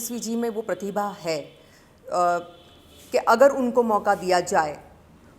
तेजस्वी जी में वो प्रतिभा है कि अगर उनको मौका दिया जाए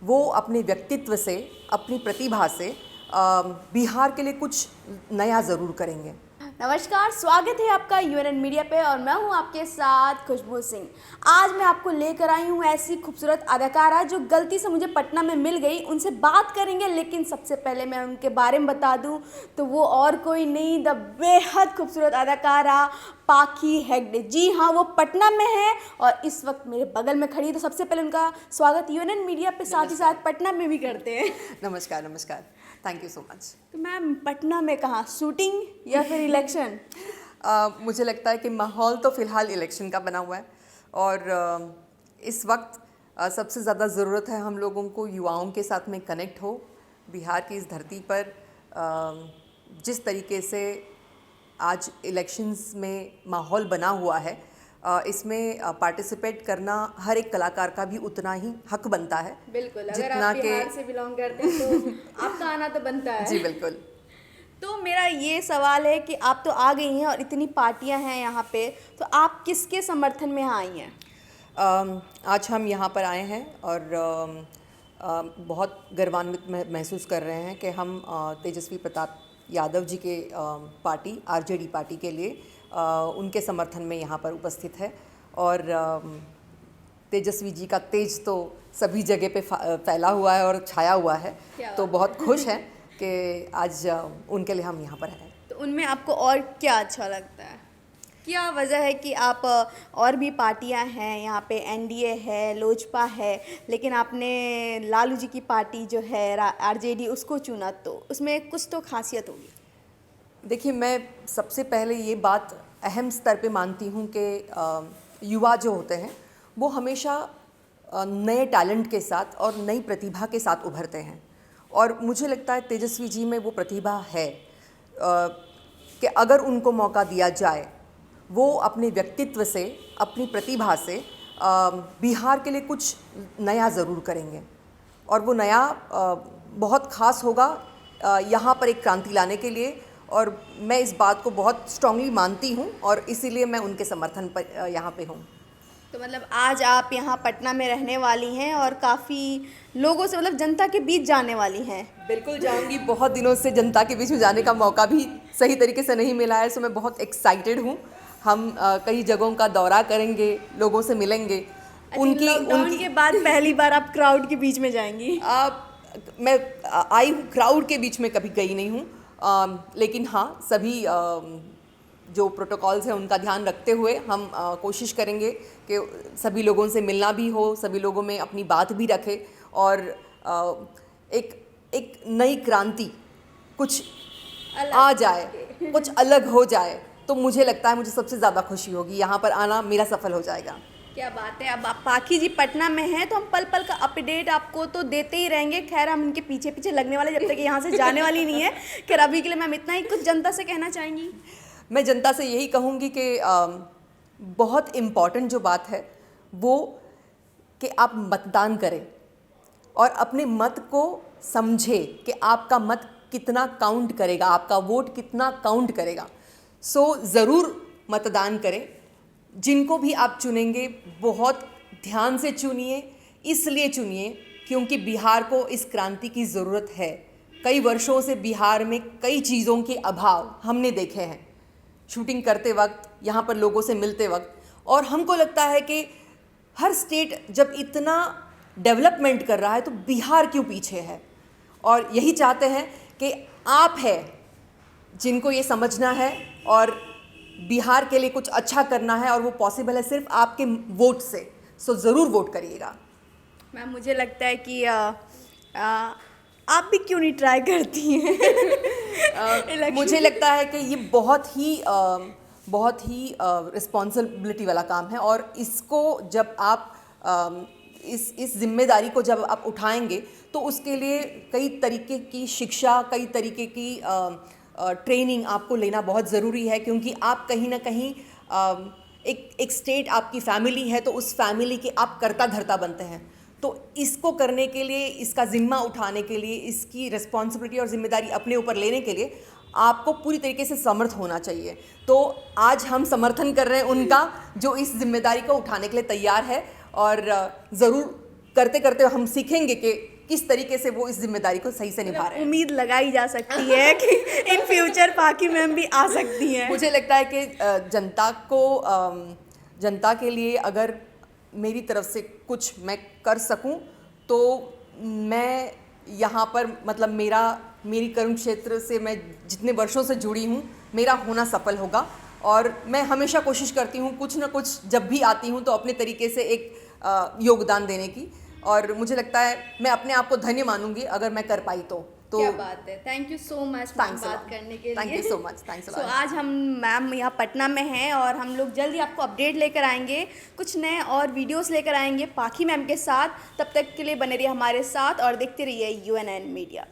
वो अपने व्यक्तित्व से, अपनी प्रतिभा से बिहार के लिए कुछ नया ज़रूर करेंगे। नमस्कार, स्वागत है आपका यूएनएन मीडिया पे और मैं हूं आपके साथ खुशबू सिंह। आज मैं आपको लेकर आई हूं ऐसी खूबसूरत अदाकारा जो गलती से मुझे पटना में मिल गई। उनसे बात करेंगे, लेकिन सबसे पहले मैं उनके बारे में बता दूं तो वो और कोई नहीं, द बेहद खूबसूरत अदाकारा पाखी हेगड़े। जी हाँ, वो पटना में है और इस वक्त मेरे बगल में खड़ी है। तो सबसे पहले उनका स्वागत यूएनएन मीडिया पे, साथ ही साथ पटना में भी करते हैं। नमस्कार नमस्कार, थैंक यू सो मच। तो मैम, पटना में कहाँ, शूटिंग या फिर इलेक्शन? मुझे लगता है कि माहौल तो फ़िलहाल इलेक्शन का बना हुआ है और इस वक्त सबसे ज़्यादा ज़रूरत है हम लोगों को युवाओं के साथ में कनेक्ट हो। बिहार की इस धरती पर जिस तरीके से आज इलेक्शंस में माहौल बना हुआ है, इसमें पार्टिसिपेट करना हर एक कलाकार का भी उतना ही हक बनता है। बिल्कुल, अगर आप बिहार से बिलोंग करते हैं तो आपका आना तो बनता है। जी बिल्कुल। तो मेरा ये सवाल है कि आप तो आ गई हैं और इतनी पार्टियां हैं यहाँ पे, तो आप किसके समर्थन में यहाँ आई हैं? आज हम यहाँ पर आए हैं और बहुत गर्वान्वित महसूस कर रहे हैं कि हम तेजस्वी प्रताप यादव जी के पार्टी आरजेडी पार्टी के लिए उनके समर्थन में यहाँ पर उपस्थित है। और तेजस्वी जी का तेज तो सभी जगह पे फैला हुआ है और छाया हुआ है, तो बहुत खुश हैं कि आज उनके लिए हम यहाँ पर हैं। तो उनमें आपको और क्या अच्छा लगता है? क्या वजह है कि आप, और भी पार्टियां हैं यहाँ पे, एनडीए है, लोजपा है, लेकिन आपने लालू जी की पार्टी जो है आरजेडी उसको चुना, तो उसमें कुछ तो खासियत होगी। देखिए, मैं सबसे पहले ये बात अहम स्तर पे मानती हूँ कि युवा जो होते हैं वो हमेशा नए टैलेंट के साथ और नई प्रतिभा के साथ उभरते हैं और मुझे लगता है तेजस्वी जी में वो प्रतिभा है कि अगर उनको मौका दिया जाए वो अपने व्यक्तित्व से, अपनी प्रतिभा से बिहार के लिए कुछ नया ज़रूर करेंगे और वो नया बहुत ख़ास होगा यहाँ पर एक क्रांति लाने के लिए। और मैं इस बात को बहुत स्ट्रांगली मानती हूँ और इसीलिए मैं उनके समर्थन पर यहाँ पे हूँ। तो मतलब आज आप यहाँ पटना में रहने वाली हैं और काफ़ी लोगों से, मतलब जनता के बीच जाने वाली हैं। बिल्कुल जाऊँगी, बहुत दिनों से जनता के बीच में जाने का मौका भी सही तरीके से नहीं मिला है, सो मैं बहुत एक्साइटेड हूँ। हम कई जगहों का दौरा करेंगे, लोगों से मिलेंगे। उनकी के बाद पहली बार आप क्राउड के बीच में जाएंगी? मैं आई हूँ, क्राउड के बीच में कभी गई नहीं हूँ, लेकिन हाँ, सभी जो प्रोटोकॉल्स हैं उनका ध्यान रखते हुए हम कोशिश करेंगे कि सभी लोगों से मिलना भी हो, सभी लोगों में अपनी बात भी रखें और एक नई क्रांति कुछ आ जाए, कुछ अलग हो जाए, तो मुझे लगता है मुझे सबसे ज़्यादा खुशी होगी। यहाँ पर आना मेरा सफल हो जाएगा। क्या बात है। अब आप पाखी जी पटना में हैं तो हम पल पल का अपडेट आपको तो देते ही रहेंगे। खैर, हम उनके पीछे पीछे लगने वाले जब तक यहाँ से जाने वाली नहीं है। खैर, अभी के लिए मैम इतना ही। कुछ जनता से कहना चाहेंगी? मैं जनता से यही कहूँगी कि बहुत इम्पॉर्टेंट जो बात है वो कि आप मतदान करें और अपने मत को समझे कि आपका मत कितना काउंट करेगा, आपका वोट कितना काउंट करेगा। सो ज़रूर मतदान करें। जिनको भी आप चुनेंगे बहुत ध्यान से चुनिए, इसलिए चुनिए क्योंकि बिहार को इस क्रांति की ज़रूरत है। कई वर्षों से बिहार में कई चीज़ों के अभाव हमने देखे हैं, शूटिंग करते वक्त, यहाँ पर लोगों से मिलते वक्त, और हमको लगता है कि हर स्टेट जब इतना डेवलपमेंट कर रहा है तो बिहार क्यों पीछे है। और यही चाहते हैं कि आप है जिनको ये समझना है और बिहार के लिए कुछ अच्छा करना है, और वो पॉसिबल है सिर्फ आपके वोट से। सो ज़रूर वोट करिएगा। मैम, मुझे लगता है कि आप भी क्यों नहीं ट्राई करती हैं? मुझे लगता है कि ये बहुत ही रिस्पॉन्सिबिलिटी वाला काम है और इसको जब आप इस जिम्मेदारी को जब आप उठाएंगे तो उसके लिए कई तरीके की शिक्षा, कई तरीके की ट्रेनिंग आपको लेना बहुत ज़रूरी है, क्योंकि आप कहीं ना कहीं एक स्टेट आपकी फैमिली है तो उस फैमिली के आप कर्ता धर्ता बनते हैं। तो इसको करने के लिए, इसका ज़िम्मा उठाने के लिए, इसकी रिस्पॉन्सिबिलिटी और ज़िम्मेदारी अपने ऊपर लेने के लिए आपको पूरी तरीके से समर्थ होना चाहिए। तो आज हम समर्थन कर रहे हैं उनका जो इस जिम्मेदारी को उठाने के लिए तैयार है, और ज़रूर करते करते हम सीखेंगे कि किस तरीके से वो इस जिम्मेदारी को सही से निभा रहे हैं। उम्मीद लगाई जा सकती है कि इन फ्यूचर पाकि मैम भी आ सकती हैं। मुझे लगता है कि जनता के लिए अगर मेरी तरफ से कुछ मैं कर सकूं तो मैं यहाँ पर मतलब मेरी कर्म क्षेत्र से मैं जितने वर्षों से जुड़ी हूँ मेरा होना सफल होगा। और मैं हमेशा कोशिश करती हूँ कुछ ना कुछ जब भी आती हूँ तो अपने तरीके से एक योगदान देने की, और मुझे लगता है मैं अपने आप को धन्य मानूंगी अगर मैं कर पाई तो क्या बात है। Thank you so much ma'am बात करने के लिए। Thank you so much. Thanks a lot. आज हम मैम यहाँ पटना में हैं और हम लोग जल्दी आपको अपडेट लेकर आएंगे, कुछ नए और वीडियोस लेकर आएंगे पाखी मैम के साथ। तब तक के लिए बने रहिए हमारे साथ और देखते रहिए UNN मीडिया।